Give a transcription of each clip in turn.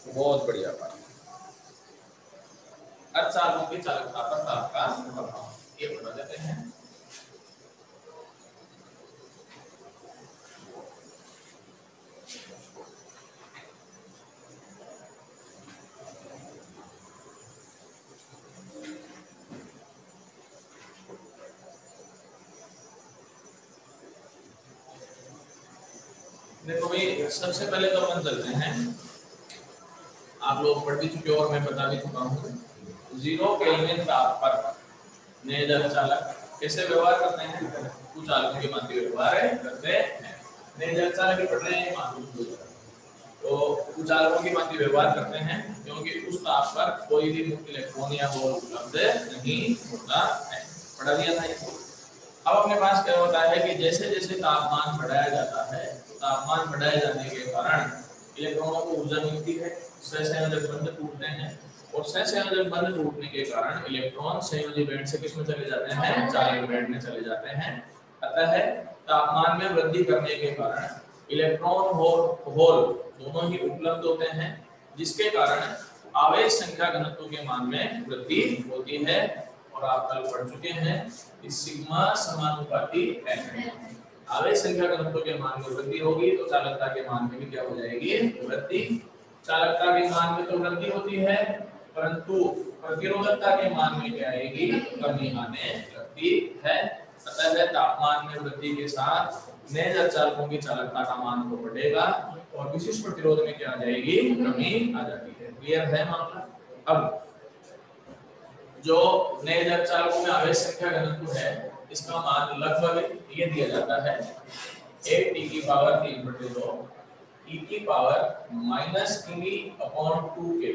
बहुत बढ़िया बात। अर्धचालकों की चालकता पर ताप का प्रभाव ये बता देते हैं। देखो भाई, सबसे पहले तो अपन चलते हैं, आप लोग पढ़ भी चुके हो और मैं बता भी चुका हूँ, 0 केल्विन ताप पर नेज अर्धचालक कैसे व्यवहार करते हैं, कुचालकों की भांति व्यवहार करते हैं। नेज अर्धचालक की पढ़ रहे हैं मालूम, तो कुचालकों की भांति व्यवहार करते हैं क्योंकि उस ताप पर कोई भी मुक्त इलेक्ट्रॉन या होल उपलब्ध नहीं होता है। पढ़ा दिया था इसको। अब अपने पास क्या होता है कि जैसे जैसे तापमान बढ़ाया जाता है, तापमान बढ़ाए जाने के कारण इलेक्ट्रॉनों को ऊर्जा मिलती है, सहसंयोजक बंध टूटते हैं और सहसंयोजक बंध टूटने के कारण इलेक्ट्रॉन संयोजी बैंड से किसमें चले जाते हैं, चालक बैंड में चले जाते हैं। अतः तापमान में वृद्धि करने के कारण इलेक्ट्रॉन होल दोनों ही उपलब्ध होते हैं, जिसके कारण आवेश संख्या घनत्व के मान में वृद्धि होती है। और आप कल पढ़ चुके हैं कि सिग्मा समानुपाती है। आवेश संख्या घनत्व के मान में वृद्धि होगी तो चालकता के मान में भी क्या हो जाएगी, वृद्धि। चालकता के मान में तो वृद्धि होती है, परंतु प्रतिरोधकता के मान में क्या आएगी, कमी आने लगती है। अतः तापमान में वृद्धि के साथ नेज अर्धचालकों की चालकता का मान तो बढ़ेगा और विशिष्ट प्रतिरोध में क्या आ जाएगी, कमी आ जाती है। क्लियर है मामला। अब जो नेज अर्धचालकों में आवेश संख्या घनत्व है, इसका मान लगभग ये दिया जाता है 8 की पावर 3/2 e की पावर -3/2 के।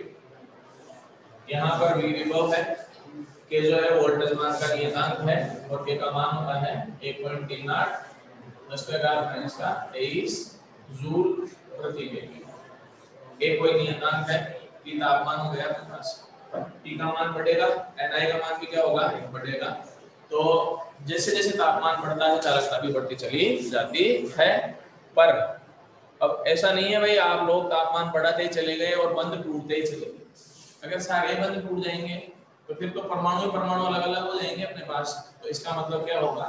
यहाँ पर v विभव है, के जो है वोल्टेज मान का नियतांक है और के का मान होता है 1.38 10⁻23 जूल प्रति केल्विन। एक कोई नियतांक है कि तापमान हो गया अपने पास, T का मान बढ़ेगा, Ni का मान भी क्या होगा, बढ़ेगा। तो जैसे जैसे तापमान बढ़ता है चालकता भी बढ़ती चली जाती है। पर अब ऐसा नहीं है भाई आप लोग तापमान बढ़ाते ही चले गए और बंद टूटते ही चले गए। अगर सारे बंद टूट जाएंगे तो फिर तो परमाणु परमाणु अलग अलग हो जाएंगे अपने पास। तो इसका मतलब क्या होगा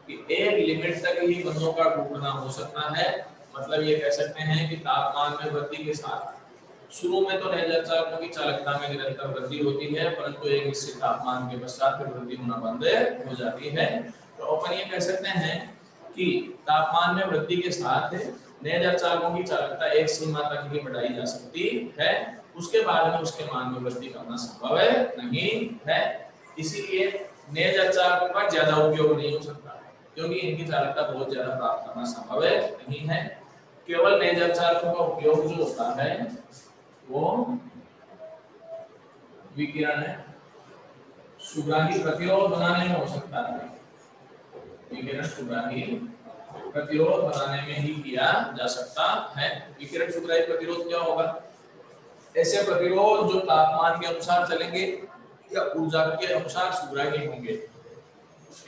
कि एक लिमिट तक ही बंधों का टूटना हो सकता है। मतलब ये कह सकते हैं कि तापमान में वृद्धि के साथ शुरू में तो नेज अर्धचालकों की चालकता में निरंतर वृद्धि होती है, परंतु एक निश्चित तापमान के पश्चात फिर वृद्धि होना बंद हो जाती है। तो अपन ये कह सकते हैं कि तापमान में वृद्धि के साथ नेज अर्धचालकों की चालकता एक सीमा तक ही बढ़ाई जा सकती है, उसके बाद में उसके मान में वृद्धि करना संभव नहीं है। इसीलिए नेज अर्धचालकों का ज्यादा उपयोग नहीं हो सकता क्योंकि इनकी चालकता बहुत ज्यादा प्राप्त करना संभव नहीं है। केवल नेज अर्धचालकों का उपयोग जो होता है वो विकिरण सुग्राही प्रतिरोध बनाने में हो सकता है। विकिरण सुग्राही प्रतिरोध बनाने में ही किया जा सकता है। विकिरण सुग्राही प्रतिरोध क्या होगा, ऐसे प्रतिरोध जो तापमान के अनुसार चलेंगे या ऊर्जा के अनुसार सुग्राही होंगे,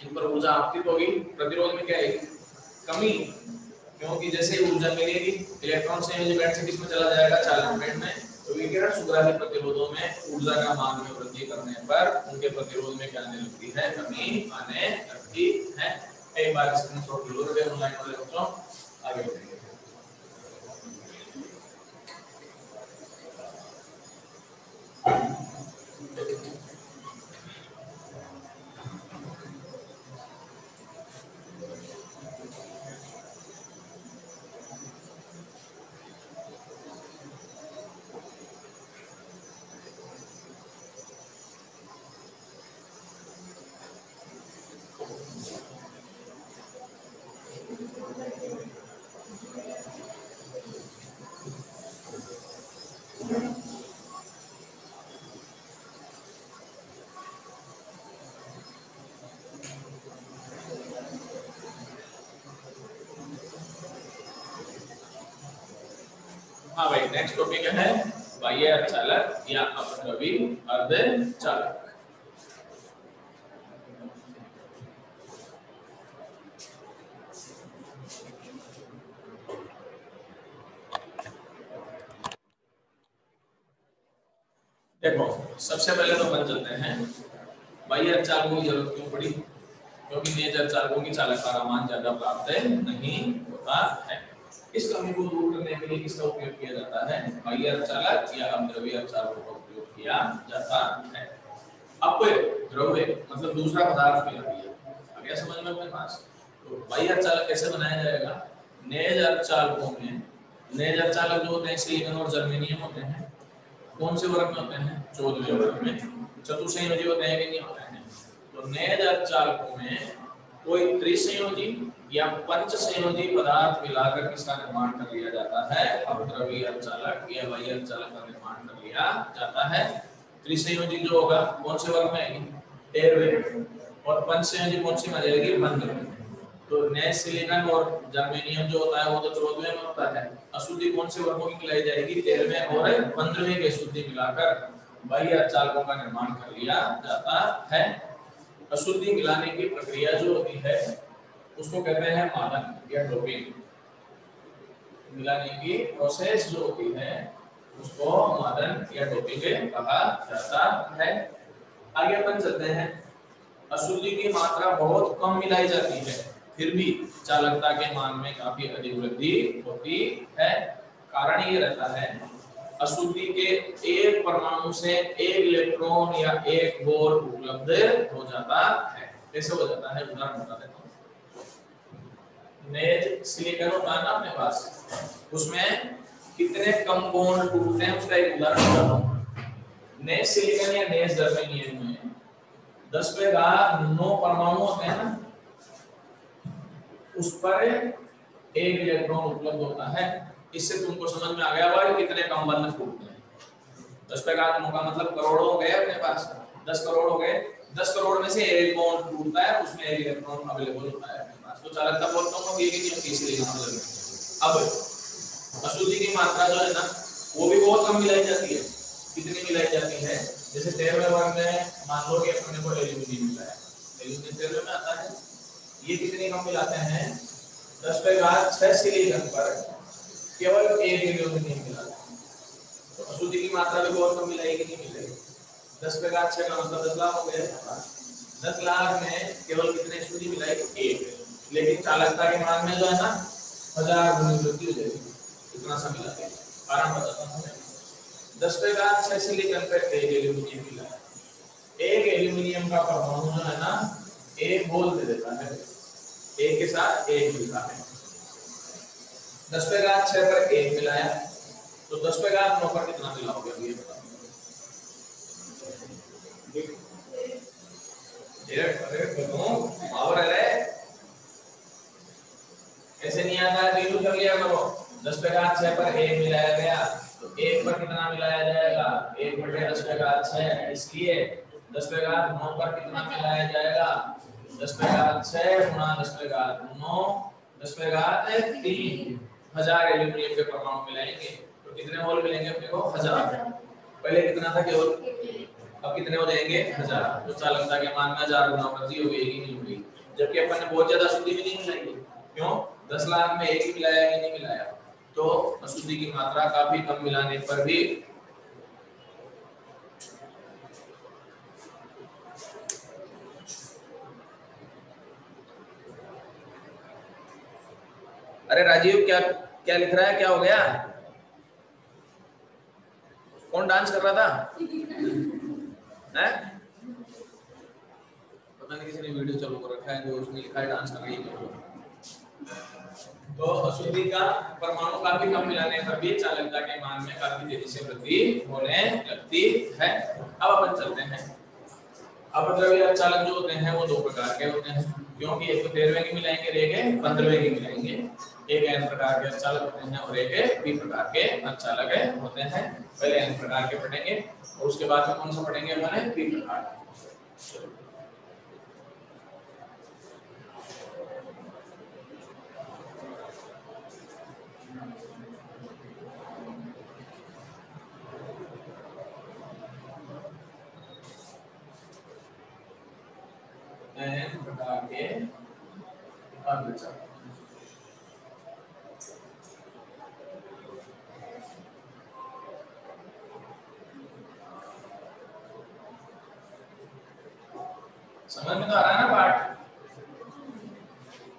इन पर ऊर्जा आपतित होगी, प्रतिरोध में क्या है, कमी। क्योंकि जैसे ऊर्जा मिलेगी इलेक्ट्रॉन संयोजी बैंड से किसमें चला जाएगा, चालक बैंड में। तो विकिरण सुग्राही प्रतिरोधों में ऊर्जा का मान में वृद्धि करने पर उनके प्रतिरोध में क्या आने लगती है, कमी आने लगती है। एक बार स्क्रीनशॉट लो रे ऑनलाइन वाले बच्चों, आगे बढ़ेंगे। हाँ भाई, नेक्स्ट टॉपिक है बाह्य अर्धचालक या अपद्रवी अर्धचालक। देखो सबसे पहले तो अपन चलते हैं बाह्य चालकों की जरूरत क्यों पड़ी, क्योंकि नेज चालकों की चालकता का मान ज्यादा प्राप्त नहीं होता है। इस कमी को दूर करने के लिए किसका उपयोग किया जाता है, बाह्य चालक या अद्रव्य चालकों का उपयोग किया जाता है। अब द्रव्य मतलब दूसरा पदार्थ मिला दिया, अब क्या समझ में अपने पास, तो बाह्य चालक कैसे बनाया जाएगा, नेज चालकों में नेज चालक जो होते हैं सिलिकॉन और जर्मेनियम होते हैं, कौन से वर्ग में होते हैं, 14वें वर्ग में। चतुसंयोजी होते हैं कि नहीं होते हैं, तो नेज चालकों में कोई त्रिसंयोजी या पंच संयोजी पदार्थ मिलाकर किसका निर्माण कर लिया जाता है, अवद्रव्य अर्धचालक या बाह्य अर्धचालक का निर्माण कर लिया जाता है। त्रिसंयोजी जो होगा कौन से वर्ग में आएगी, 13वें, और पंच संयोजी कौन सी में आ जाएगी, 15वें। तो नेज सिलिकॉन और जर्मेनियम जो होता है वो तो 14वें में होता है। अशुद्धि कौन से वर्गों की मिलाई जाएगी, 13वें और 15वें की अशुद्धि मिलाकर बाह्य अर्धचालकों का निर्माण कर लिया जाता है। अशुद्धि मिलाने की प्रक्रिया जो होती है उसको कहते हैं मादन या डोपिंग। मिलाने की प्रोसेस जो होती है उसको मादन या डोपिंग कहा जाता है। आगे अपन चलते हैं, अशुद्धि की मात्रा बहुत कम मिलाई जाती है फिर भी चालकता के मान में काफी अधिक वृद्धि होती है। कारण ये रहता है अशुद्धि के एक परमाणु से एक इलेक्ट्रॉन या एक होल उपलब्ध हो जाता है। कैसे हो जाता है, उदाहरण बता देता हूँ। नेज सिलिकॉन होता है ना अपने पास, उसमें कितने कम बॉन्ड टूटते हैं उसका एक उदाहरण बताता हूँ। नेज सिलिकॉन या नेज जर्मेनियम में 10⁻9 परमाणु होते हैं ना, उस पर एक इलेक्ट्रॉन उपलब्ध होता है। इससे तुमको समझ में आ गया होगा कि कितने कम बंध टूटते हैं। 10⁻9 का मतलब करोड़ हो गए अपने पास, 10 करोड़ हो गए, 10 करोड़ में से एक बॉन्ड टूटता है, उसमें एक इलेक्ट्रॉन अवेलेबल होता है अपने पास। तो चालकता बहुत कम होगी कि नहीं, इसलिए अब अशुद्धि की मात्रा जो है ना वो भी बहुत कम मिलाई जाती है। कितनी मिलाई जाती है, जैसे 13वें वर्ग में मान लो कि अपने को एल्यूमिनियम मिला है, एल्यूमिनियम 13वें में आता है, ये कितनी कम मिलाते हैं, 10⁻6 सिलिकॉन पर केवल एक एल्यूमिनियम मिलाते हैं। तो अशुद्धि की मात्रा भी बहुत कम मिलाएगी, नहीं मिलेगी। 10⁻6 का मतलब 10 लाख हो गए, 10 लाख में केवल कितने अशुद्धि मिलाई, एक। लेकिन चालकता के मान में जो है ना 1000 गुनी वृद्धि हो जाएगी, इतना सा मिलाते हैं। कारण बताता हूँ, 10⁻6 सिलिकॉन पे एक एल्यूमिनियम मिला है, एक एल्यूमिनियम का परमाणु जो है ना एक होल दे देता है, एक के साथ एक मिलता है। 10⁻6 पर एक मिलाया तो 10⁻9 पर कितना मिलाओगे, अभी ये बताओ। ऐसे नहीं आता है, बिल्कुल कर लिया करो। 10⁻6 पर एक मिलाया गया तो एक पर कितना मिलाया जाएगा, 1/10⁻6, इसलिए 10⁻9 पर कितना मिलाया जाएगा, 10⁻6 गुणा 10⁻9 10⁻3 1000 एल्यूमिनियम के परमाणु मिलाएंगे तो कितने मोल मिलेंगे अपने को, 1000। पहले कितना था केवल, अब कितने हो जाएंगे, 1000। तो चालकता के मान में 1000 गुना वृद्धि हो गई कि नहीं हुई, जबकि अपन ने बहुत ज्यादा अशुद्धि भी नहीं मिलाई। क्यों, 10 लाख में एक ही मिलाया कि नहीं मिलाया, तो अशुद्धि की मात्रा काफी कम मिलाने पर भी अरे राजीव क्या क्या लिख रहा है, क्या हो गया, कौन डांस कर रहा था है? पता नहीं किसी ने वीडियो चालू कर रखा है जो उसमें लिखा है डांस कर रही है। तो अशुद्धि का परमाणु काफी कम मिलाने पर भी चालकता के मान में काफी तेजी से वृद्धि होने लगती है। अब अपन चलते हैं, अपद्रव्य अर्धचालक जो होते हैं वो दो प्रकार के होते हैं, क्योंकि एक तो 13वें की मिलाएंगे और एक 15वें की मिलाएंगे। एक n प्रकार के अर्धचालक होते हैं और एक p प्रकार के अर्धचालक होते हैं। पहले n प्रकार के पढ़ेंगे और उसके बाद में कौन सा पढ़ेंगे अपन, p प्रकार। n प्रकार के अर्धचालक, समझ में तो आ रहा है ना पार्ट?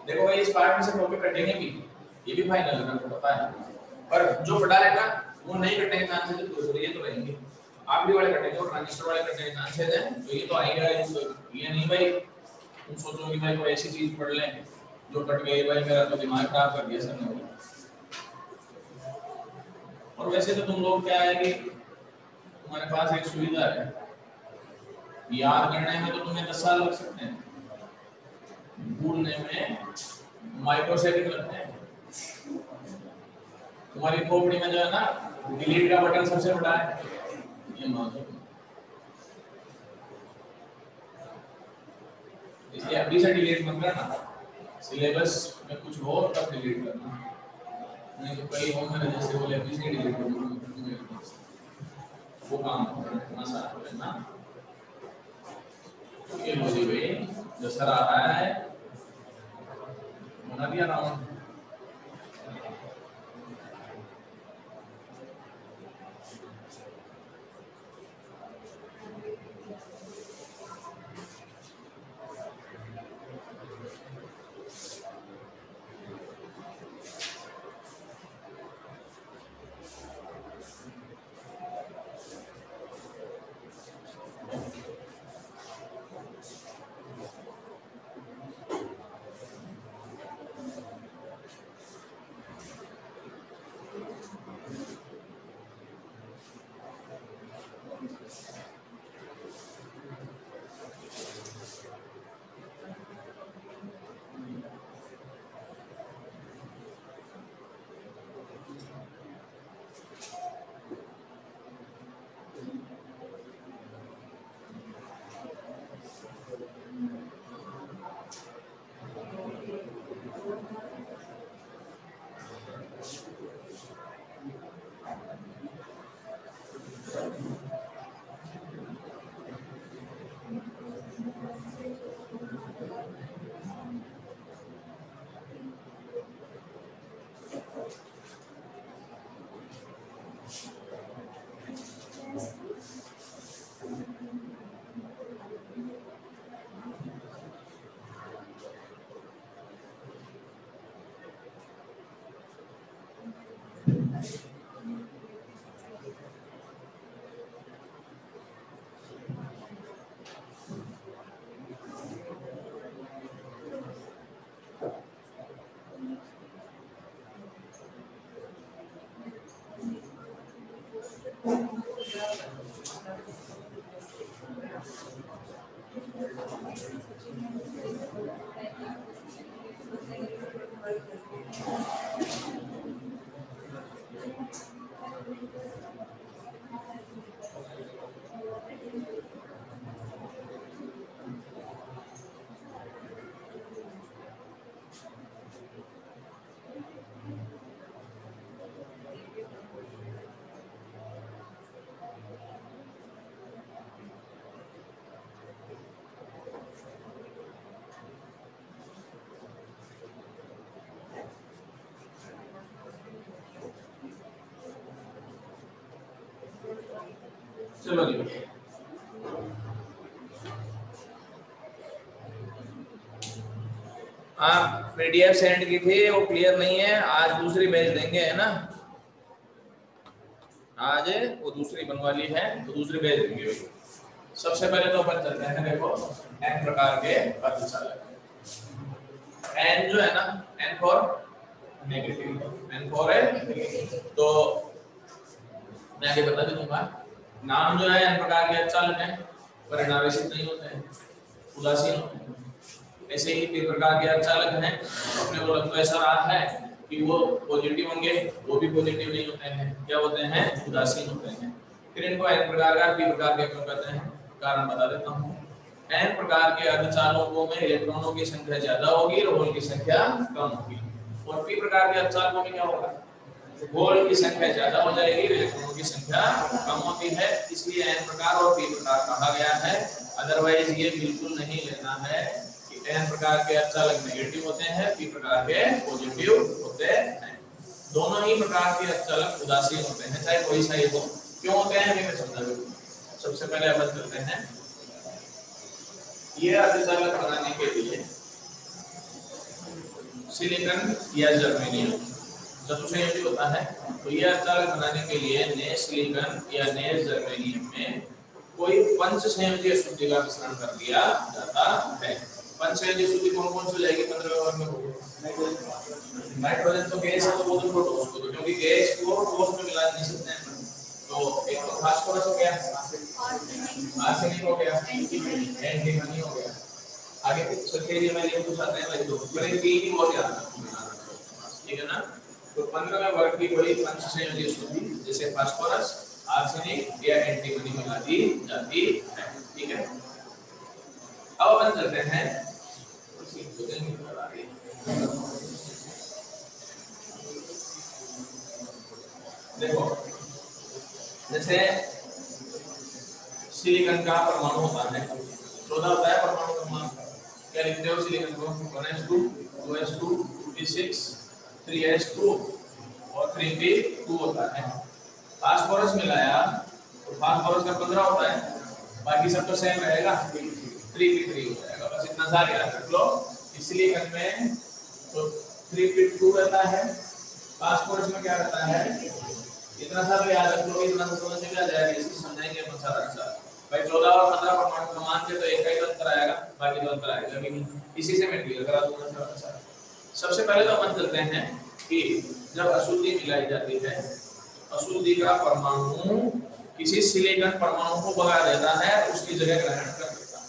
देखो भाई इस पार्ट में से टॉपिक कटेंगे भी, ये भी फाइनल है आपको पता है, पर जो पढ़ा रहेगा वो नहीं कटने के चांसेस है, तो ये तो रहेंगे। आखिरी वाले कटेंगे और ट्रांजिस्टर वाले कटने के चांसेस है, तो ये तो आएगा। ये नहीं भाई तुम सोचो कि भाई कोई ऐसी चीज पढ़ लें जो कट गई, भाई मेरा तो दिमाग खराब कर दिया सर ने। और वैसे तो तुम लोग क्या है कि तुम्हारे पास एक सुविधा है, याद करने में तो तुम्हें 10 साल लग सकते हैं, भूलने में माइक्रोसेकंड लगते हैं। तुम्हारी खोपड़ी में जो है ना डिलीट का बटन सबसे बड़ा है, ये मान लो। इसलिए अभी से डिलीट मत करना, सिलेबस में कुछ हो तब डिलीट करना, नहीं तो कई हो मेरे जैसे बोले अभी से डिलीट कर दूंगा, वो काम आसान है ना। ये लो जी भाई जो सर आ रहा है बना दिया राउंड। चलो जी आप पीडीएफ सेंड की थी वो क्लियर नहीं है, आज दूसरी भेज देंगे है ना, आज वो दूसरी बनवा ली है तो दूसरी भेज देंगे। सबसे पहले तो अपन चलते हैं, देखो n प्रकार के अर्धचालक। n जो है ना, n for negative, n for है, तो मैं आगे बता दूंगा। नाम जो है n प्रकार के अर्धचालक हैं, परिणामित नहीं होते हैं, उदासीन होते हैं। ऐसे ही p प्रकार के अर्धचालक हैं, अपने को लगता ऐसा रहा है कि वो पॉजिटिव होंगे, वो भी पॉजिटिव नहीं होते हैं, क्या होते हैं, उदासीन होते हैं। फिर इनको n प्रकार का p प्रकार के क्यों कहते हैं, कारण बता देता हूँ। n प्रकार के अर्धचालकों में इलेक्ट्रॉनों की संख्या ज्यादा होगी और होल की संख्या कम होगी, और p प्रकार के अर्धचालकों में क्या होगा, होल की संख्या ज्यादा हो जाएगी, इलेक्ट्रॉनों की संख्या कम होती है, इसलिए n प्रकार और p प्रकार कहा गया है। अदरवाइज ये बिल्कुल नहीं लेना है कि n प्रकार के अर्धचालक नेगेटिव होते हैं, p प्रकार के पॉजिटिव होते हैं। दोनों ही प्रकार के अर्धचालक उदासीन होते हैं, चाहे कोई सा ही हो। क्यों होते हैं मैं समझा दूं। सबसे पहले अपन चलते हैं, ये अर्धचालक बनाने के लिए सिलिकॉन या जर्मेनियम जब संयोजी होता है, तो ये अर्धचालक बनाने के लिए नए सिलिकॉन या नए जर्मेनियम में कोई पंच संयोजी अशुद्धि का मिश्रण कर दिया जाता है। पंच संयोजी अशुद्धि कौन कौन सी जाएगी 15 व्यवहार में? नाइट्रोजन तो गैस है, तो वो तो प्रोटोस को, क्योंकि गैस को ठोस में मिला नहीं सकते हैं। तो एक तो फास्फोरस हो गया, आर्सेनिक हो गया, एंटीमनी हो गया। आगे कुछ सल्फेट में ये कुछ आते हैं भाई, तो पहले तीन ही बहुत याद रखना, ठीक है ना। तो 15वें वर्ग की वही पंच संयोजी अशुद्धि जैसे फास्फोरस, आर्सेनिक या एंटीमनी मिला दी जाती है, ठीक है। अब अपन चलते हैं देखो, जैसे सिलिकॉन का परमाणु होता है 14 होता है परमाणु क्रमांक, क्या लिखते हो सिलिकॉन को? 1s2 2s2 2p6 3s2 और 3p2 होता है। फास्फोरस मिलाया तो फास्फोरस का 15 होता है, बाकी सब तो सेम रहेगा, 3p3 हो जाएगा। बस इतना सा याद रख लो। सिलिकॉन में तो 3p2 रहता है, फास्फोरस में क्या रहता है, इतना सा भी याद रख लो, इतना तो समझ में आ जाएगा। इसको समझाएंगे अपन सारा का सारा भाई। 14 और 15 परमाणु क्रमांक के तो एक ही अंतर आएगा, बाकी तो अंतर आएगा नहीं। इसी से मैं क्लियर करा दूंगा सारा सारा। सबसे पहले तो अपन चलते हैं कि जब अशुद्धि मिलाई जाती है, अशुद्धि का परमाणु किसी सिलिकॉन परमाणु को भगा देता है, उसकी जगह ग्रहण कर लेता है।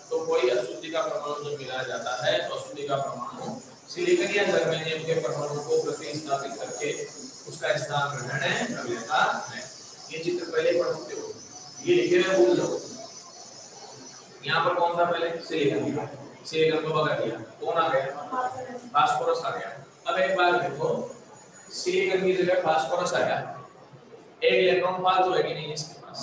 तो कोई अशुद्धि का परमाणु जब मिलाया जाता है, तो अशुद्धि का परमाणु सिलिकॉन या जर्मेनियम के परमाणु को प्रतिस्थापित करके उसका स्थान ग्रहण कर लेता है। ये चित्र पहले पढ़ चुके हो, ये लिखे हुए भूल जाओ। यहाँ पर कौन सा पहले सिलिकॉन, सिलिकॉन को भगा दिया, कौन आ गया? फास्फोरस आ गया। अब एक बार देखो, सिलिकॉन की जगह फास्फोरस आया, एक इलेक्ट्रॉन फालतू है कि नहीं इसके पास?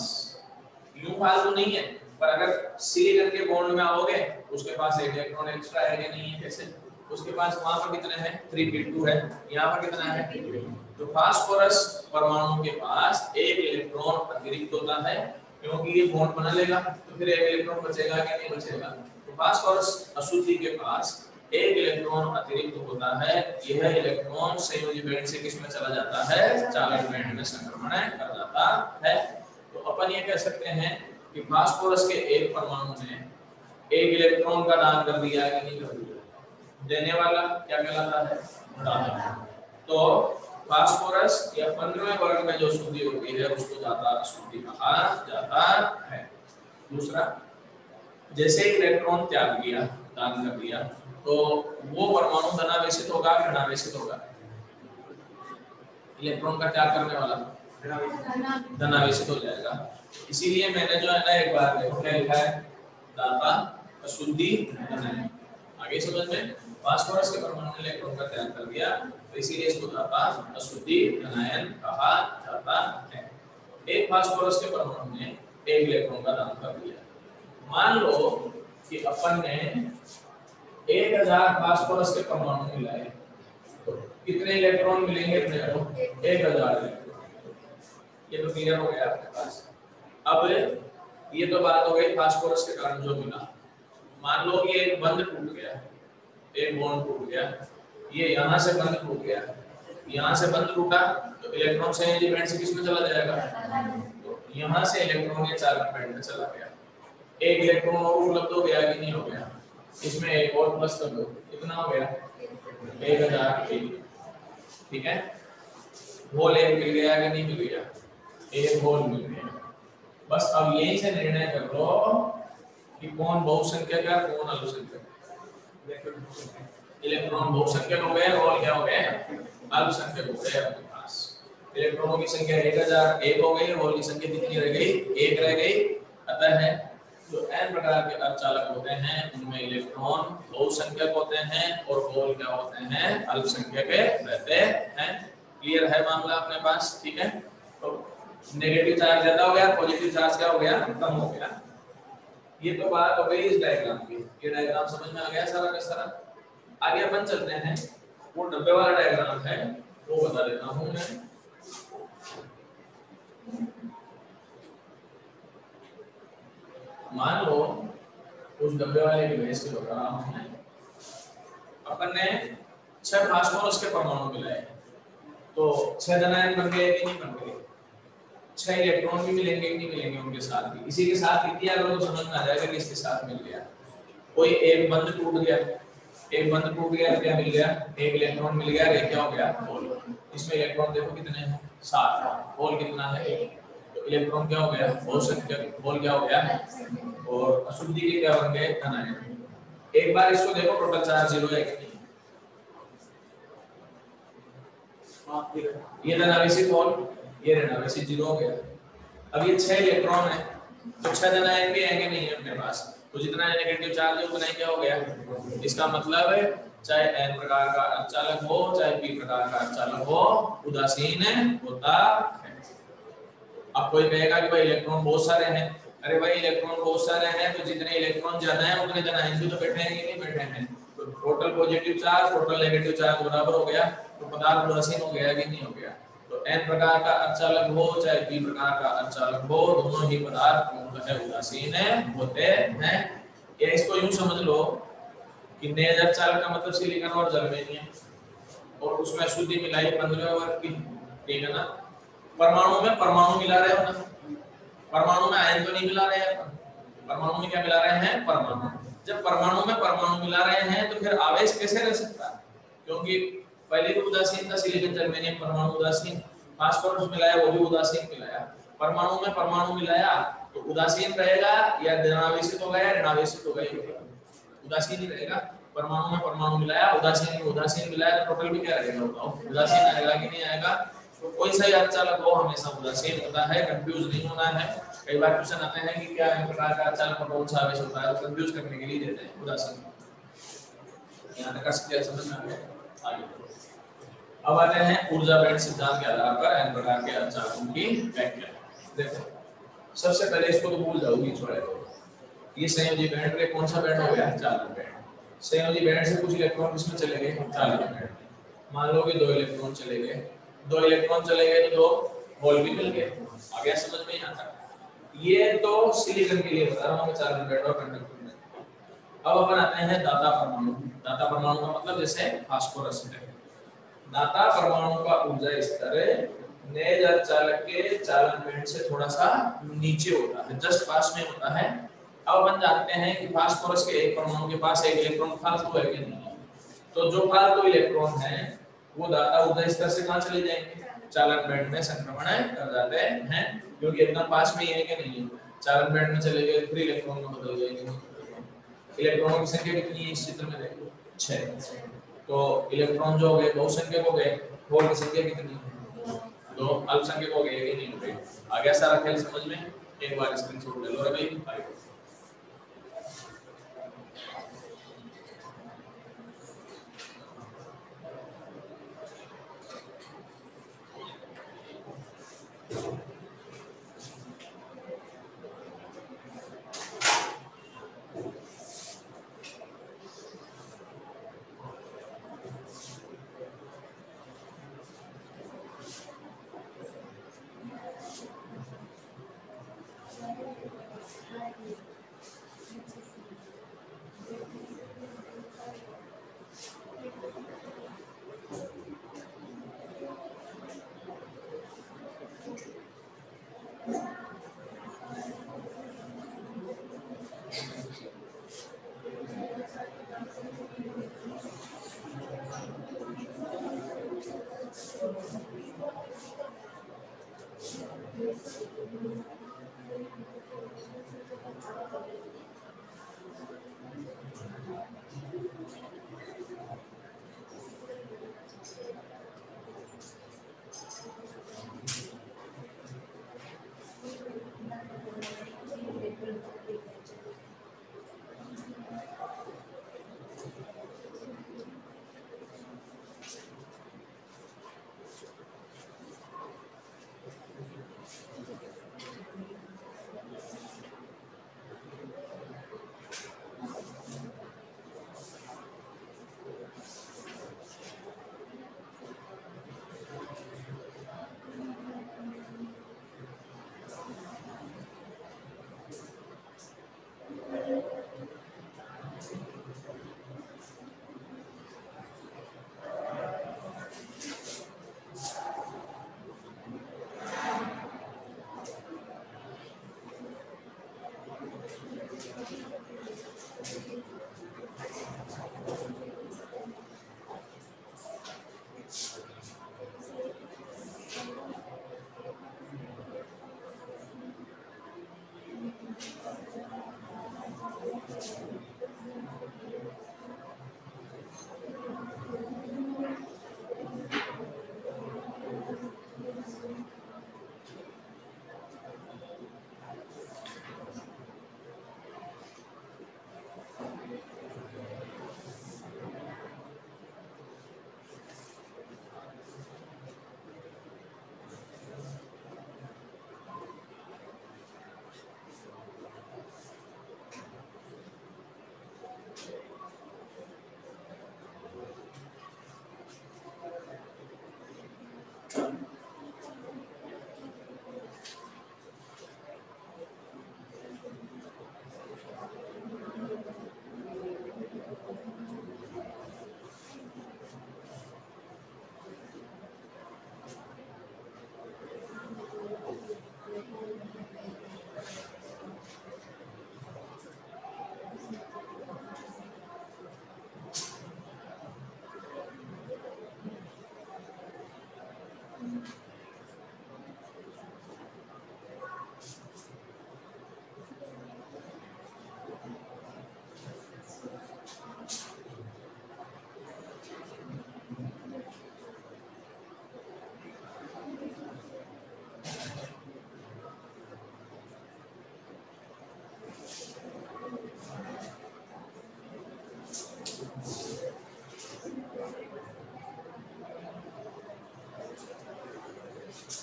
यूं फालतू नहीं है, पर अगर सिलिकॉन के बॉन्ड में आओगे उसके पास एक इलेक्ट्रॉन एक्स्ट्रा है कि नहीं है? कैसे? उसके पास वहां पर कितने हैं? 3p2 है, यहाँ पर कितना है? तो फास्फोरस परमाणु के पास एक इलेक्ट्रॉन अतिरिक्त होता है, क्योंकि ये बॉन्ड बना लेगा, तो फिर एक इलेक्ट्रॉन बचेगा कि नहीं बचेगा? तो फास्फोरस अशुद्धि के पास एक इलेक्ट्रॉन अतिरिक्त होता है। यह इलेक्ट्रॉन संयोजी बैंड से किसमें चला जाता है? चालक बैंड में संक्रमण कर जाता है। तो अपन ये कह सकते हैं कि फास्फोरस के एक परमाणु में एक इलेक्ट्रॉन का दान कर दिया है कि नहीं कर दिया? देने वाला क्या कहलाता है? दाता। तो फास्फोरस या 15वें वर्ग में जो अशुद्धि होती है उसको दाता अशुद्धि कहा जाता है। दूसरा, जैसे इलेक्ट्रॉन त्याग दिया, दान कर दिया, तो वो परमाणु धनावेशित होगा कि ऋणावेशित होगा? इलेक्ट्रॉन का त्याग करने वाला धनावेशित हो जाएगा। इसीलिए मैंने जो है ना एक बार देखो क्या लिखा है, दाता अशुद्धि धनायन। आगे समझ में, फास्फोरस के परमाणु ने इलेक्ट्रॉन का त्याग कर दिया, तो इसीलिए इसको दाता अशुद्धि धनायन कहा जाता है। एक फास्फोरस के परमाणु ने एक इलेक्ट्रॉन का दान कर दिया। मान लो कि अपन ने 1000 फास्फोरस के परमाणु मिलाए, तो कितने इलेक्ट्रॉन मिलेंगे अपने को? 1000 इलेक्ट्रॉन। ये तो क्लियर हो गया आपके पास। अब ये तो बात हो गई फास्फोरस के कारण जो मिला। मान लो कि एक बंध टूट गया, एक बॉन्ड टूट गया, ये यहाँ से बंध टूट गया, यहाँ से बंध टूटा तो इलेक्ट्रॉन संयोजी बैंड से किसमें चला जाएगा? तो यहाँ से इलेक्ट्रॉन ये चालक बैंड में चला गया। एक इलेक्ट्रॉन और उपलब्ध हो गया कि नहीं हो गया? इसमें एक और प्लस कर दो, कितना हो गया? 1001, ठीक है। होल एक मिल गया कि नहीं मिल गया? एक होल मिल गया। बस अब यहीं से निर्णय कर लो कि कौन बहुसंख्यक है, कौन अल्पसंख्यक है। इलेक्ट्रॉन बहुसंख्यक हो गए, होल क्या हो गए? अल्पसंख्यक हो गए। आपके पास इलेक्ट्रॉनों की संख्या 1001 हो गई, होल की संख्या कितनी रह गई? 1 रह गई। अतः है जो n प्रकार के अर्धचालक होते हैं उनमें इलेक्ट्रॉन बहुसंख्यक होते हैं और होल क्या होते हैं? अल्पसंख्यक रहते हैं। क्लियर है मामला अपने पास? ठीक है। तो नेगेटिव चार्ज ज्यादा हो गया, पॉजिटिव चार्ज क्या हो गया? कम हो गया। ये तो बात हो गई इस डायग्राम की। ये डायग्राम समझ में आ गया सारा का सारा? आगे अपन चलते हैं, वो डब्बे वाला डायग्राम है वो बता देता हूं मैं। मान लो उस डब्बे वाले की बेस पे बता रहा हूं मैं। अपन ने 6 फास्फोरस के परमाणु मिलाए, तो 6 धनायन बन गए कि नहीं बन गए? 6 इलेक्ट्रॉन भी मिलेंगे कि नहीं मिलेंगे उनके साथ भी? इसी के साथ किया करो तो समझ में आ जाएगा कि इसके साथ मिल गया। कोई एक बंद टूट गया, एक बंद टूट गया, क्या मिल गया? एक इलेक्ट्रॉन मिल गया, रे क्या हो गया? होल। इसमें इलेक्ट्रॉन देखो कितने हैं? 7। होल कितना है? 1। तो इलेक्ट्रॉन क्या हो गया? होल संख्यक। होल क्या हो गया? और अशुद्धि के क्या बन गए? धनायन। एक बार इसको देखो टोटल चार्ज 0 है कि नहीं? ये धनावेशित होल, ये ऋणावेशित 0 हो गया। अब ये 6 इलेक्ट्रॉन है, तो 6 धनायन भी आएंगे नहीं है अपने पास, तो जितना नेगेटिव चार्ज है उतना ही क्या हो गया? इसका मतलब है चाहे n प्रकार का अर्धचालक हो, चाहे p प्रकार का अर्धचालक हो, उदासीन होता है। अब कोई कहेगा कि भाई इलेक्ट्रॉन बहुत सारे हैं। अरे भाई इलेक्ट्रॉन बहुत सारे हैं तो जितने इलेक्ट्रॉन ज्यादा हैं उतने धनायन भी तो बैठे हैं कि नहीं बैठे हैं? तो total positive charge total negative charge बराबर हो गया, तो पदार्थ उदासीन हो गया कि नहीं हो गया? तो n प्रकार का अर्धचालक हो चाहे p प्रकार का अर्धचालक हो, दोनों ही पदार्थ पूर्णतः उदासीन होते हैं। या इसको यूं समझ लो कि नेज अर्धचालक का मतलब सिलिकॉन और जर्मेनियम, और उसमें शुद्धि मिलाई 15वें वर्ग की, ठीक है ना? परमाणु में परमाणु मिला रहे हो ना, परमाणु में आयन तो नहीं मिला रहे हैं, परमाणु में क्या मिला रहे हैं? परमाणु। जब परमाणु में परमाणु मिला रहे हैं तो फिर आवेश कैसे रह सकता है? क्योंकि पहले भी उदासीन था, सिलिकॉन जर्मेनियम परमाणु उदासीन, फास्फोरस मिलाया वो भी उदासीन मिलाया, परमाणु में परमाणु मिलाया तो उदासीन रहेगा या धनावेशित होगा या ऋणावेशित होगा? उदासीन ही रहेगा। परमाणु में परमाणु मिलाया, उदासीन मिलाया तो टोटल भी क्या रहेगा? बताओ, उदासीन आएगा कि नहीं आएगा? तो कोई सा अर्धचालक हो हमेशा उदासीन होता है, कंफ्यूज नहीं होना है। कई बार क्वेश्चन आते हैं कि क्या इन प्रकार का अर्धचालक कौन सा आवेश होता है, तो कंफ्यूज करने के लिए देते हैं उदासीन। यहां तक क्लियर समझ में आ गया? आगे अब आते हैं ऊर्जा बैंड सिद्धांत के आधार पर n प्रकार के अर्धचालकों की व्याख्या। देखो सबसे पहले इसको तो भूल जाओ बीच वाले को, ये संयोजी बैंड पे कौन सा बैंड हो गया? चालक बैंड। संयोजी बैंड से कुछ इलेक्ट्रॉन किसमें चले गए? चालक बैंड। मान लो कि 2 इलेक्ट्रॉन चले गए, 2 इलेक्ट्रॉन चले गए तो 2 होल भी मिल गए। आ गया समझ में? यहाँ तक ये तो सिलिकॉन के लिए बता रहा हूँ, चालक बैंड और कंडक्टर बैंड। अब अपन आते हैं दाता परमाणु। दाता परमाणु का मतलब जैसे फास्फोरस है। दाता परमाणु का ऊर्जा स्तर नेज अर्धचालक के चालन बैंड से थोड़ा सा नीचे होता है, जस्ट पास में होता है। अब अपन जानते हैं कि फास्फोरस के एक परमाणु के पास एक इलेक्ट्रॉन फालतू है कि नहीं? तो जो फालतू इलेक्ट्रॉन है वो दाता ऊर्जा स्तर से कहां चले जाएंगे? चालन बैंड में संक्रमण कर जाते हैं, क्योंकि एकदम पास में ही है कि नहीं? चालन बैंड में चले गए फिर इलेक्ट्रॉन में बदल जाएंगे। इलेक्ट्रॉनों की संख्या कितनी है इस चित्र में? देखो 6। तो इलेक्ट्रॉन जो हो गए बहुसंख्यक हो गए, होल की संख्या कितनी है? 2। अल्पसंख्यक हो गए कि नहीं हो गए? आ गया सारा खेल समझ में? एक बार स्क्रीनशॉट ले लो रे भाई।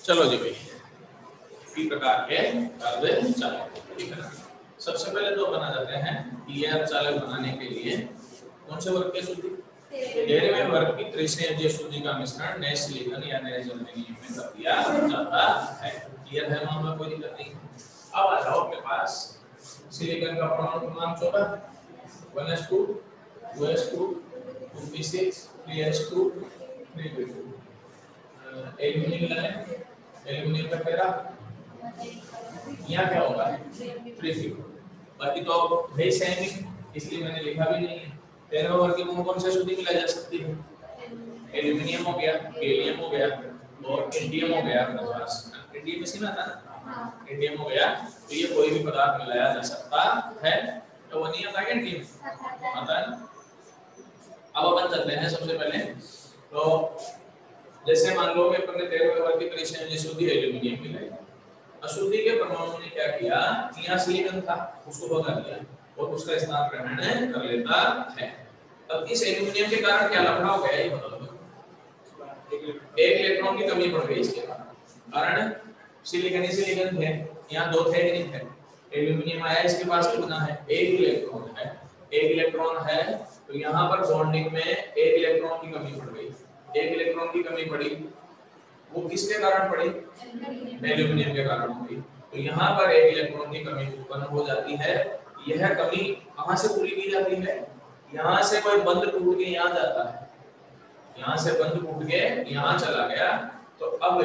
चलो जी भाई, पी प्रकार के अर्धचालक, ठीक है ना। सबसे पहले तो बना जाते हैं पी अर्धचालक बनाने के लिए कौन से वर्ग की अशुद्धि? तेरहवें वर्ग की त्रिसंयोजी अशुद्धि का मिश्रण नए सिलिकॉन या नए जर्मेनियम में कर दिया जाता है। क्लियर है मामला, कोई दिक्कत नहीं। अब आ जाओ अपने पास सिलिकॉन का परमाणु क्रमांक 14, 1s2 2s2 2p6 3s2 3p2। Aluminium का 13, यहाँ क्या होगा 3p2। बाकी तो है सेम ही, इसलिए मैंने लिखा भी नहीं है। 13वें वर्ग की कौन से अशुद्धि मिलाई जा सकती है? एल्यूमिनियम हो गया, गैलियम हो गया और इंडियम हो गया अपने पास। इंडियम इसी में था ना, इंडियम हो गया। तो ये कोई भी पदार्थ मिलाया जा सकता है। तो वो नियम था इंडियम आता है। अब अपन चलते हैं सबसे पहले। तो जैसे मान लो कि अपन ने 13वें वर्ग की त्रिसंयोजी अशुद्धि एल्यूमिनियम मिलाई। अशुद्धि के परमाणु ने क्या किया, यहाँ सिलिकॉन था उसको भगा दिया और उसका स्थान ग्रहण कर लेता है। अब इस एल्यूमिनियम के कारण क्या लफड़ा हो गया ये बता दो। एक इलेक्ट्रॉन की कमी पड़ गई इसके कारण सिलिकॉन ही सिलिकॉन थे, यहाँ दो थे नहीं थे। एल्यूमिनियम आया, इसके पास कितना है? एक इलेक्ट्रॉन है। एक इलेक्ट्रॉन है तो यहाँ पर बॉन्डिंग में एक इलेक्ट्रॉन की कमी पड़ गई। एक इलेक्ट्रॉन की कमी पड़ी, वो किसके कारण पड़ी? एल्यूमिनियम के कारण पड़ी। तो यहाँ पर एक इलेक्ट्रॉन की कमी उत्पन्न हो जाती है। यह कमी कहाँ से पूरी की जाती है? यहाँ से कोई बंद टूट के यहाँ जाता है, यहाँ से बंद टूट के यहाँ चला गया। तो अब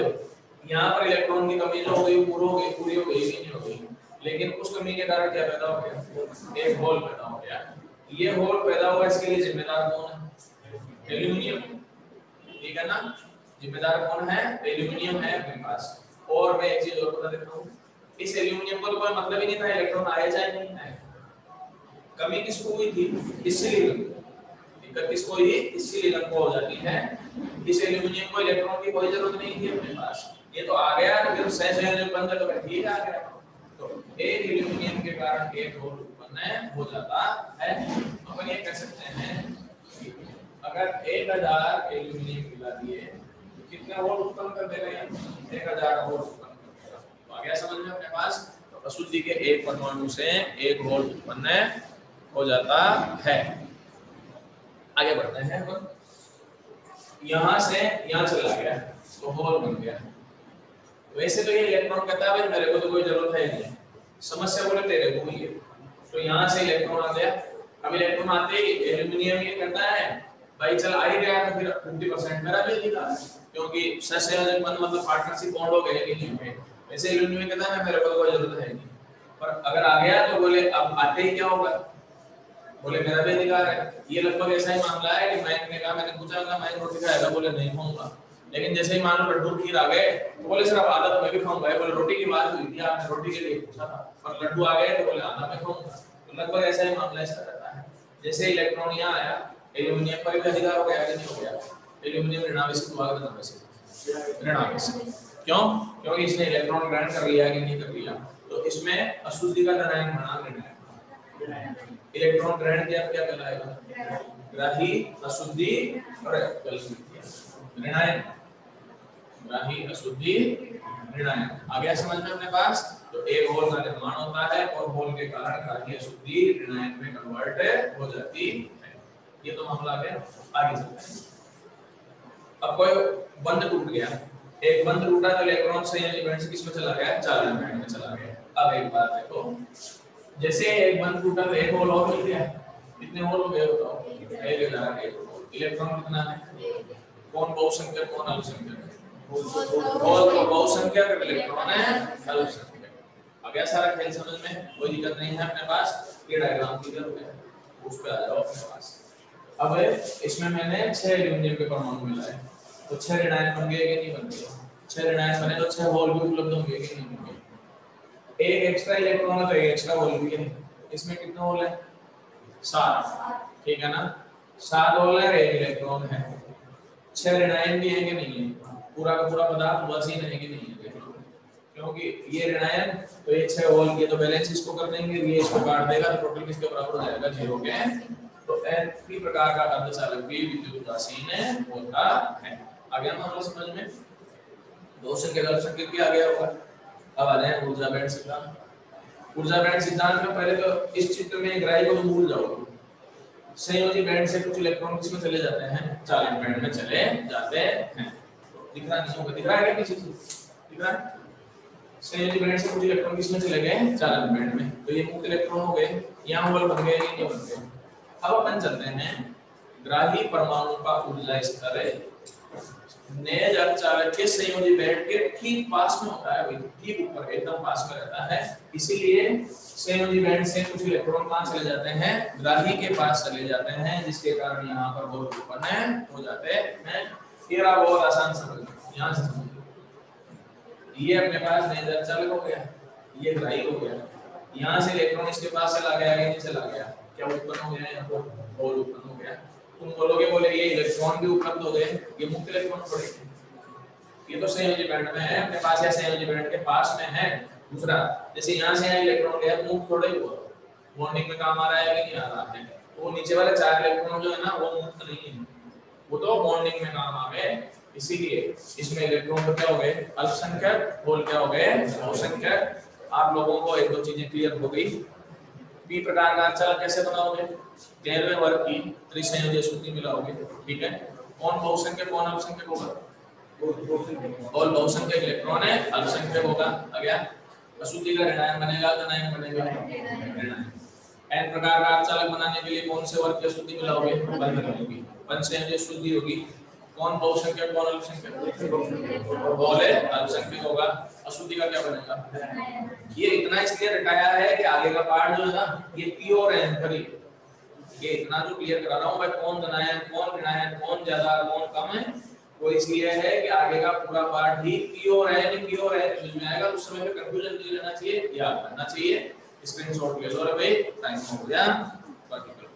यहाँ पर इलेक्ट्रॉन की कमी जो हो गई पूरी हो गई, पूरी हो गई नहीं हो गई, लेकिन उस कमी के कारण क्या पैदा हो गया? एक होल पैदा हो गया। ये होल पैदा हुआ, इसके लिए जिम्मेदार कौन है? एल्यूमिनियम, ठीक है ना। जिम्मेदार कौन है? एल्यूमिनियम है अपने पास। और मैं एक चीज और बता देता हूँ, इस एल्यूमिनियम को तो कोई मतलब ही नहीं था इलेक्ट्रॉन आए जाए नहीं आए। कमी किसको हुई थी? इस सिलिकॉन। दिक्कत किसको हुई? इस सिलिकॉन को हो जाती है। इस एल्यूमिनियम को इलेक्ट्रॉन की कोई जरूरत नहीं थी अपने पास, ये तो आ गया तो फिर सहज बंद तो ठीक आ गया। तो एक एल्यूमिनियम के कारण एक होल उत्पन्न हो जाता है। अपन ये कह सकते हैं अगर 1000 एल्यूमिनियम मिला दिए तो कितने होल उत्पन्न कर देगा? 1000 होल उत्पन्न कर देगा। तो आ गया समझ में अपने पास। तो अशुद्धि के एक परमाणु से एक होल उत्पन्न हो जाता है। आगे बढ़ते हैं अपन। यहाँ से यहाँ चला गया तो होल बन गया। वैसे तो ये इलेक्ट्रॉन कहता है मेरे को तो कोई जरूरत है नहीं, समस्या बोले तेरे को ही है। तो यहाँ से इलेक्ट्रॉन आ गया। अब इलेक्ट्रॉन आते ही एल्यूमिनियम ये कहता है भाई चल आ ही गया तो फिर 50% मेरा भी दिखा, क्योंकि सहसंयोजक बंध मतलब पार्टनरशिप बॉन्ड हो गए कि नहीं हुए। वैसे एल्यूमिनियम कहता है मेरे को कोई जरूरत है नहीं, पर अगर आ गया तो बोले अब आते ही क्या होगा? बोले मेरा भी अधिकार है। ये लगभग ऐसा ही मामला है कि मैंने कहा, मैंने पूछा ना मैं रोटी खाएगा? बोले नहीं खाऊंगा। लेकिन जैसे ही मान लो लड्डू खीर आ गए तो बोले सर अब आधा तो मैं भी खाऊंगा। बोले रोटी की बात हुई थी, आपने रोटी के लिए पूछा था, पर लड्डू आ गए तो बोले आधा मैं खाऊंगा। तो लगभग ऐसा ही मामला इसका रहता है। जैसे इलेक्ट्रॉन यहाँ आया, एल्यूमिनियम पर भी अधिकार हो गया कि नहीं हो गया? एल्यूमिनियम ऋणावेशित हुआ कि धनावेशित? ऋणावेशित। क्यों? क्योंकि इसने इलेक्ट्रॉन ग्रहण कर लिया कि नहीं कर लिया। तो इसमें अशुद्धि का निर्णायक बना इलेक्ट्रॉन ग्रहण किया क्या कहलाएगा? ग्राही, अशुद्धि और निर्णायक। ग्राही, अशुद्धि, निर्णायक। आ गया समझ में अपने पास। तो एक होल का निर्माण होता है और होल के कारण ग्राही, अशुद्धि, निर्णायक में कन्वर्ट हो जाती है। ये तो मामला है। आगे चलते हैं। अब कोई बंध टूट गया, एक बंध टूटा तो इलेक्ट्रॉन संयोजी बैंड से किसमें चला गया? चालन बैंड में चला गया। अब एक बात देखो, जैसे एक बंध टूटा तो एक होल और मिल गया। कितने होल हो गए बताओ? 1000। इलेक्ट्रॉन कितना है? कौन बहुसंख्यक कौन अल्पसंख्यक? होल तो बहुसंख्यक, इलेक्ट्रॉन है अल्पसंख्यक। आ गया सारा खेल समझ में? कोई दिक्कत नहीं है अपने पास। ये डायग्राम क्लियर हो गया, उस पे आ जाओ अपने पास। अब इसमें मैंने 6 एल्यूमिनियम के परमाणु मिलाए तो 6 ऋणायक बन गए कि नहीं बन गए? 6 ऋणायक बने तो 6 होल भी उपलब्ध होंगे कि नहीं होंगे? एक एक्स्ट्रा इलेक्ट्रॉन है तो एक एक्स्ट्रा होल भी है। इसमें कितने होल है? 7, ठीक है ना। 7 होल है, एक इलेक्ट्रॉन है। 6 ऋणायक भी है कि नहीं है? पूरा का पूरा पदार्थ वैसे ही नहीं है कि नहीं है? क्योंकि ये ऋणायक तो ये 6 होल के तो बैलेंस इसको कर देंगे, ये इसको काट देगा तो टोटल किसके बराबर हो जाएगा? 0 के। तो इसी प्रकार का अर्धचालक भी विद्युत उदासीन होता है। आ गया मामला समझ में? बहुसंख्यक अल्पसंख्यक भी आ गया होगा। अब आ जाए ऊर्जा बैंड सिद्धांत। ऊर्जा बैंड सिद्धांत में पहले तो इस चित्र में ग्राही को तो भूल जाओगे। संयोजी बैंड से कुछ इलेक्ट्रॉन किसमें चले जाते हैं, चालक बैंड में चले जाते हैं। दिख रहा नहीं होगा, दिख रहा है क्या पीछे दिख रहा है? संयोजी बैंड से कुछ इलेक्ट्रॉन किसमें चले गए, चालक बैंड में। तो ये मुक्त इलेक्ट्रॉन हो गए, यहाँ होल बन गए, ये बन गए। अब अपन चलते हैं ग्राही परमाणु का ऊर्जा स्तर नेज अर्धचालक के संयोजी बैंड के ठीक पास में होता है, ठीक ऊपर एकदम पास में रहता है। इसीलिए संयोजी बैंड से कुछ इलेक्ट्रॉन कहां चले जाते हैं, ग्राही के पास चले जाते हैं, जिसके कारण यहाँ पर होल उत्पन्न हो जाते हैं। ये रहा बहुत आसान समझ, यहाँ से समझ। ये अपने पास नेज अर्धचालक हो गया, ये ग्राही हो गया। यहाँ से इलेक्ट्रॉन इसके पास चला गया, ये नीचे चला गया, क्या उत्पन्न हो गया, यहाँ पर होल उत्पन्न हो गया। तुम बोलोगे बोले ये इलेक्ट्रॉन भी उपलब्ध हो गए, ये मुक्त इलेक्ट्रॉन थोड़े, ये तो संयोजी बैंड में है अपने पास, या संयोजी बैंड के पास में है। दूसरा, जैसे यहाँ से यहाँ इलेक्ट्रॉन गया तो मुक्त थोड़ा ही हुआ, बॉन्डिंग में काम आ रहा है कि नहीं आ रहा है। तो नीचे वाले 4 इलेक्ट्रॉन जो है ना वो मुक्त नहीं है, वो तो बॉन्डिंग में काम आ गए। इसीलिए इसमें इलेक्ट्रॉन तो क्या हो गए, अल्पसंख्यक, होल क्या हो गए, बहुसंख्यक। आप लोगों को एक दो चीजें क्लियर हो गई। पी प्रकार का अर्धचालक कैसे बनाओगे, 13वें वर्ग की त्रिसंयोजी सूत्र मिलाओगे, ठीक है। कौन बहुसंख्यक कौन अल्पसंख्यक होगा, और बहुसंख्यक इलेक्ट्रॉन है, अल्पसंख्यक होगा। आ गया। अशुद्धि का ऋणायन बनेगा, धनायन बनेगा, ऋणायन। एन प्रकार का अर्धचालक बनाने के लिए कौन से वर्ग की अशुद्धि मिलाओगे, होगी, पंचसंयोजी अशुद्धि होगी। कौन बहुसंख्यक कौन अल्पसंख्यक, बोले अल्पसंख्यक होगा। अशुद्धि का क्या बनेगा, ये इतना इसलिए रटाया है कि आगे का पार्ट जो है ना ये प्योर है एंथरी। ये इतना जो क्लियर करा रहा हूं मैं, कौन धनायन कौन ऋणायन, कौन ज्यादा कौन कम है, वो इसलिए है कि आगे का पूरा पार्ट ही प्योर है। नहीं प्योर है समझ में आएगा, उस समय पे कंफ्यूजन नहीं लेना चाहिए, याद रखना चाहिए। स्क्रीनशॉट ले लो रे भाई, टाइम हो गया, बाकी करो।